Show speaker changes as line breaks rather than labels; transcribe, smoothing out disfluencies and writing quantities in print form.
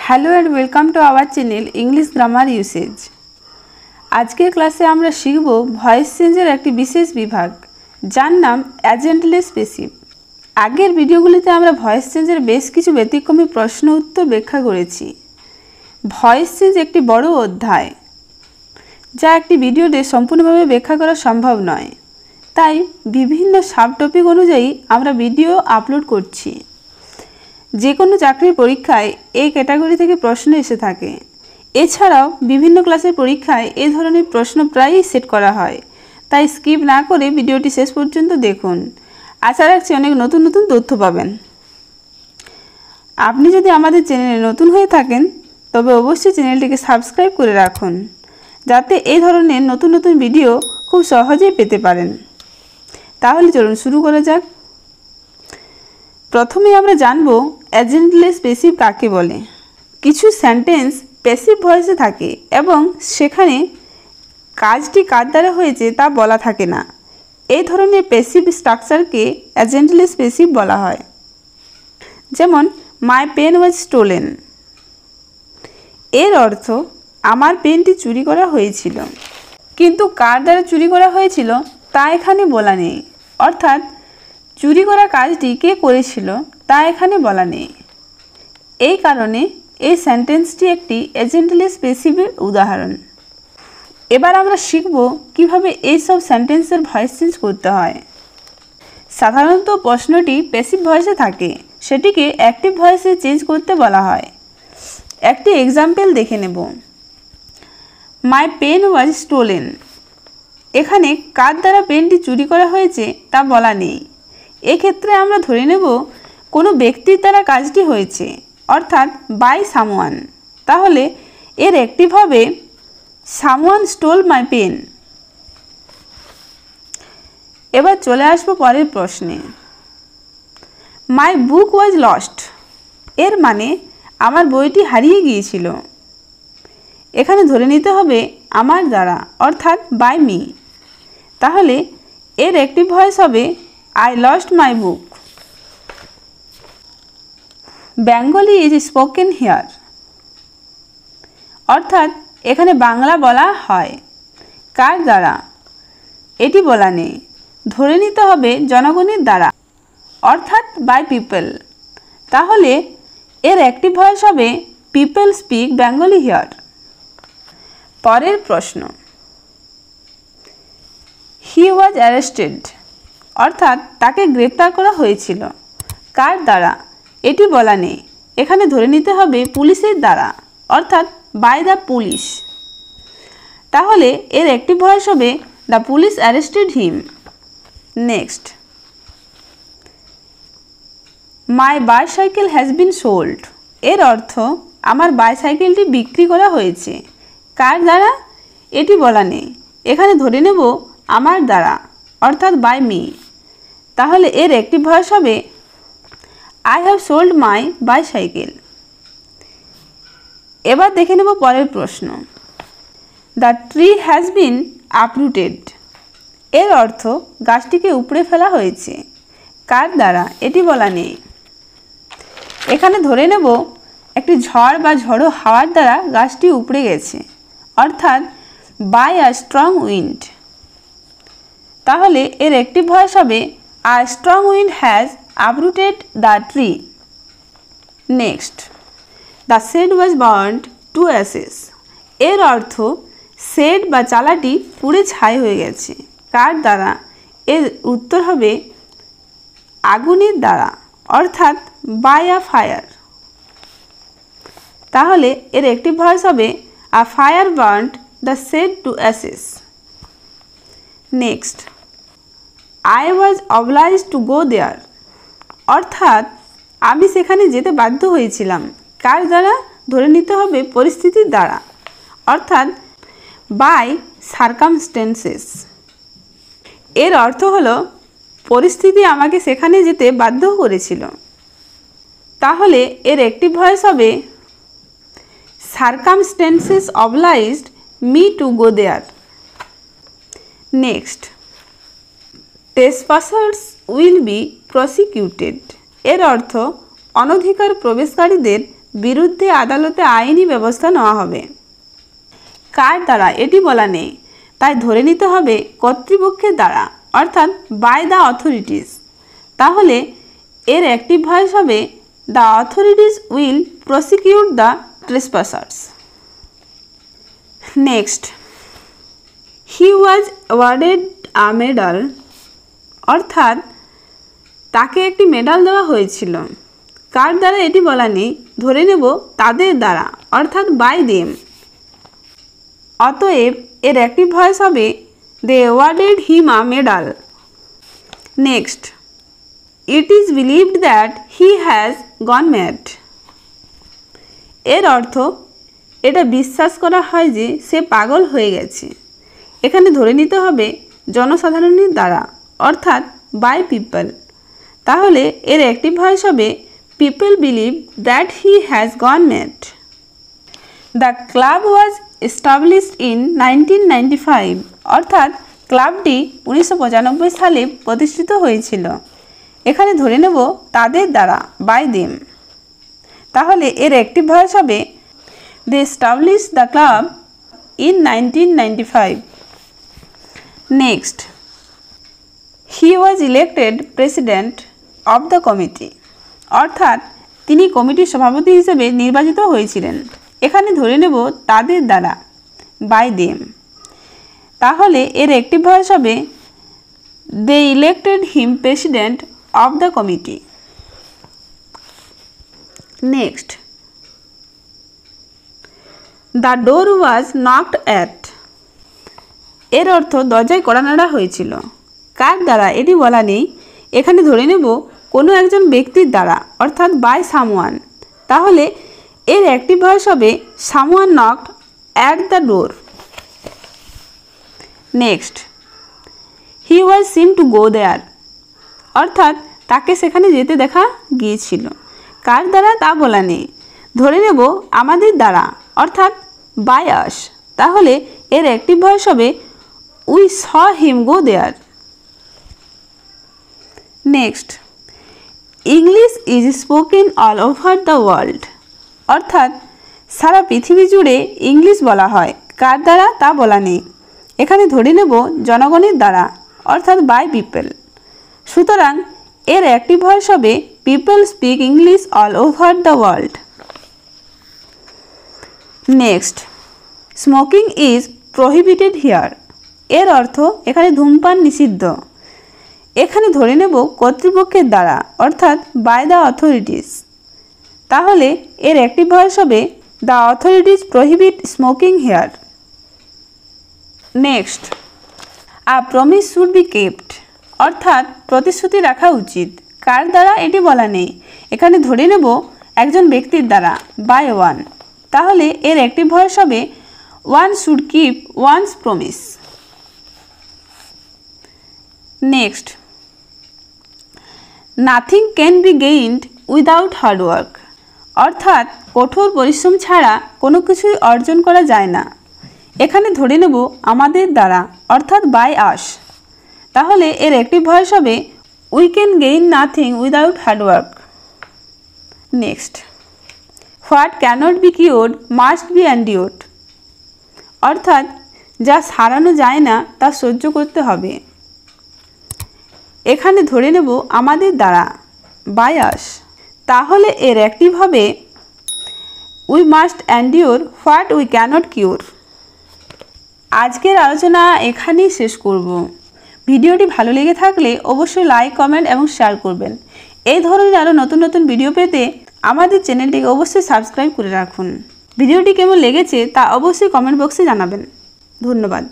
Hello and welcome to our channel English grammar usage. आजकेर क्लासे आमरा शिखब भয়েস চেঞ্জের একটি বিশেষ বিভাগ যার নাম এজেন্টলেস পেসিভ। আগের ভিডিওগুলিতে আমরা ভয়েস চেঞ্জের বেশ কিছু ব্যতিক্রমী প্রশ্ন উত্তর ব্যাখ্যা করেছি। ভয়েস চেঞ্জ একটি বড় অধ্যায় যা একটি ভিডিওতে সম্পূর্ণভাবে ব্যাখ্যা করা সম্ভব নয়, তাই বিভিন্ন সাব টপিক অনুযায়ী আমরা ভিডিও আপলোড করছি। যে কোনো চাকরির পরীক্ষায় এই ক্যাটাগরি থেকে প্রশ্ন এসে থাকে। এছাড়াও বিভিন্ন ক্লাসের পরীক্ষায় এই ধরনের প্রশ্ন প্রায়ই সেট করা হয়, তাই স্কিপ না করে ভিডিওটি শেষ পর্যন্ত দেখুন। আশা রাখছি অনেক নতুন নতুন তথ্য পাবেন। আপনি যদি আমাদের চ্যানেলে নতুন হয়ে থাকেন তবে অবশ্যই চ্যানেলটিকে সাবস্ক্রাইব করে রাখুন, যাতে এই ধরনের নতুন নতুন ভিডিও খুব সহজেই পেতে পারেন। তাহলে চলুন শুরু করা যাক। প্রথমে আমরা জানব এজেন্টলেস পেসিভ কাকে বলে। কিছু সেন্টেন্স পেসিভ ভয়েসে থাকে এবং সেখানে কাজটি কার দ্বারা হয়েছে তা বলা থাকে না। এই ধরনের পেসিভ স্ট্রাকচারকে এজেন্টলেস পেসিভ বলা হয়। যেমন মাই পেন ওয়াজ স্টোলেন, এর অর্থ আমার পেনটি চুরি করা হয়েছিল, কিন্তু কার দ্বারা চুরি করা হয়েছিল তা এখানে বলা নেই, অর্থাৎ চুরি করা কাজটি কে করেছিল তা এখানে বলা নেই। এই কারণে এই সেন্টেন্সটি একটি এজেন্টলেস পেসিভের উদাহরণ। এবার আমরা শিখব কিভাবে এই সব সেন্টেন্সের ভয়েস চেঞ্জ করতে হয়। সাধারণত প্রশ্নটি প্যাসিভ ভয়েসে থাকে, সেটিকে অ্যাক্টিভ ভয়েসে চেঞ্জ করতে বলা হয়। একটি এক্সাম্পল দেখে নেব। মাই পেন ওয়াজ স্টোলেন, এখানে কার দ্বারা পেনটি চুরি করা হয়েছে তা বলা নেই। এক্ষেত্রে আমরা ধরে নেব কোনো ব্যক্তির দ্বারা কাজটি হয়েছে, অর্থাৎ বাই সামওয়ান। তাহলে এর অ্যাক্টিভ হবে সামওয়ান স্টোল মাই পেন। এবার চলে আসবো পরের প্রশ্নে। মাই বুক ওয়াজ লস্ট, এর মানে আমার বইটি হারিয়ে গিয়েছিল। এখানে ধরে নিতে হবে আমার দ্বারা, অর্থাৎ বাই মি। তাহলে এর অ্যাক্টিভ ভয়েস হবে I lost my book. Bengali is spoken here. অর্থাৎ এখানে বাংলা বলা হয়। কার দ্বারা এটি বলা নেই, ধরে নিতে হবে জনগণের দ্বারা, অর্থাৎ বাই পিপল। তাহলে এর অ্যাক্টিভ ভয়েস হবে পিপল স্পিক বেঙ্গলি হিয়ার। পরের প্রশ্ন। হি ওয়াজ অ্যারেস্টেড, অর্থাৎ তাকে গ্রেপ্তার করা হয়েছিল। কার দ্বারা এটি বলা নেই, এখানে ধরে নিতে হবে পুলিশের দ্বারা, অর্থাৎ বাই দ্য পুলিশ। তাহলে এর অ্যাক্টিভ ভয়েস হবে the police arrested him. Next, my bicycle has been sold, এর অর্থ আমার বাইসাইকেলটি বিক্রি করা হয়েছে। কার দ্বারা এটি বলা নেই, এখানে ধরে নেব আমার দ্বারা, অর্থাৎ বাই মি। তাহলে এর অ্যাক্টিভ ভয়েস হবে I have sold my bicycle. এবার দেখে নেব পরের প্রশ্ন। The tree has been uprooted, এর অর্থ গাছটিকে উপড়ে ফেলা হয়েছে। কার দ্বারা এটি বলা নেই, এখানে ধরে নেব একটি ঝড় বা ঝড়ো হাওয়ার দ্বারা গাছটি উপড়ে গেছে, অর্থাৎ বাই আ স্ট্রং উইন্ড। তাহলে এর অ্যাক্টিভ ভয়েস হবে A strong wind has uprooted the tree. Next, the shed was burnt to ashes. এর অর্থ শেড বা চালাটি পুড়ে ছাই হয়ে গেছে। কার দ্বারা এর উত্তর হবে আগুনের দ্বারা, অর্থাৎ বাই আ ফায়ার। তাহলে এর অ্যাক্টিভ ভয়েস হবে a fire burned the shed to ashes. Next, I was obliged to go there, অর্থাৎ আমি সেখানে যেতে বাধ্য হয়েছিলাম। কার দ্বারা ধরে নিতে হবে পরিস্থিতির দ্বারা, অর্থাৎ বাই সার্কামস্টেন্সেস। এর অর্থ হলো পরিস্থিতি আমাকে সেখানে যেতে বাধ্য করেছিল। তাহলে এর অ্যাক্টিভ ভয়েস হবে circumstances obliged me to go there. Next, trespassers will be prosecuted, এর অর্থ অনধিকার প্রবেশকারীদের বিরুদ্ধে আদালতে আইনি ব্যবস্থা নেওয়া হবে। কার দ্বারা এটি বলা নেই, তাই ধরে নিতে হবে কর্তৃপক্ষের দ্বারা, অর্থাৎ বাই দ্য অথরিটিস। তাহলে এর অ্যাক্টিভ ভয়েস হবে the authorities will prosecute the trespassers. Next, he was awarded a medal, অর্থাৎ তাকে একটি মেডাল দেওয়া হয়েছিল। কার দ্বারা এটি বলা নেই, ধরে নেব তাদের দ্বারা, অর্থাৎ বাই দেম। অতএব এর অ্যাক্টিভ ভয়েস হবে they awarded him a medal. Next, it is believed that he has gone mad. এর অর্থ এটা বিশ্বাস করা হয় যে সে পাগল হয়ে গেছে। এখানে ধরে নিতে হবে জনসাধারণের দ্বারা, অর্থাৎ বাই পিপল। তাহলে এর অ্যাক্টিভ ভয়েস হবে people believe that he has gone mad. The club was established in 1995, অর্থাৎ ক্লাবটি 1995 সালে প্রতিষ্ঠিত হয়েছিল। এখানে ধরে নেব তাদের দ্বারা, বাই দেম। তাহলে এর অ্যাক্টিভ ভয়েস হবে they established the club in 1995। Next, he was elected president of the committee, অর্থাৎ তিনি কমিটির সভাপতি হিসেবে নির্বাচিত হয়েছিলেন। এখানে ধরে নেব তাদের দ্বারা, বাই দেম। তাহলে এর অ্যাক্টিভ ভয়েস হবে they elected him president of the committee. Next, the door was knocked at. এর অর্থ দরজায় কড়া নাড়া হয়েছিল। কার দ্বারা এটি বলা নেই, এখানে ধরে নেব কোনো একজন ব্যক্তির দ্বারা, অর্থাৎ বাই সামওয়ান। তাহলে এর অ্যাক্টিভ ভয়েস হবে someone knocked at the door. Next, he was seen to go there, অর্থাৎ তাকে সেখানে যেতে দেখা গিয়েছিল। কার দ্বারা তা বলা নেই, ধরে নেব আমাদের দ্বারা, অর্থাৎ বাই আস। তাহলে এর অ্যাক্টিভ ভয়েস হবে we saw him go there. Next, English is spoken all over the world, অর্থাৎ সারা পৃথিবী জুড়ে ইংলিশ বলা হয়। কার দ্বারা তা বলা নেই, এখানে ধরে নেব জনগণের দ্বারা, অর্থাৎ বাই পিপল। সুতরাং এর অ্যাক্টিভ ভয়েস হবে people speak English all over the world. Next, smoking is prohibited here. এর অর্থ এখানে ধূমপান নিষিদ্ধ। এখানে ধরে নেব কর্তৃপক্ষের দ্বারা, অর্থাৎ বাই দ্য অথরিটিস। তাহলে এর অ্যাক্টিভ ভয়েস হবে the authorities prohibit smoking here. Next, a promise should be kept, অর্থাৎ প্রতিশ্রুতি রাখা উচিত। কার দ্বারা এটি বলা নেই, এখানে ধরে নেব একজন ব্যক্তির দ্বারা, বাই ওয়ান। তাহলে এর অ্যাক্টিভ ভয়েস হবে one should keep one's promise. Next, nothing can be gained without hard work, অর্থাৎ কঠোর পরিশ্রম ছাড়া কোনো কিছুই অর্জন করা যায় না। এখানে ধরে নেব আমাদের দ্বারা, অর্থাৎ বাই আস। তাহলে এর অ্যাক্টিভ ভয়েস হবে we can gain nothing without hard work. Next, what cannot be cured must be endured, অর্থাৎ যা সারানো যায় না তা সহ্য করতে হবে। এখানে ধরে নেব আমাদের দ্বারা, বাই আস। তাহলে এর অ্যাক্টিভ হবে we must endure what we cannot cure. আজকের আলোচনা এখানেই শেষ করব। ভিডিওটি ভালো লেগে থাকলে অবশ্যই লাইক, কমেন্ট এবং শেয়ার করবেন। এই ধরনের আরও নতুন নতুন ভিডিও পেতে আমাদের চ্যানেলটিকে অবশ্যই সাবস্ক্রাইব করে রাখুন। ভিডিওটি কেমন লেগেছে তা অবশ্যই কমেন্ট বক্সে জানাবেন। ধন্যবাদ।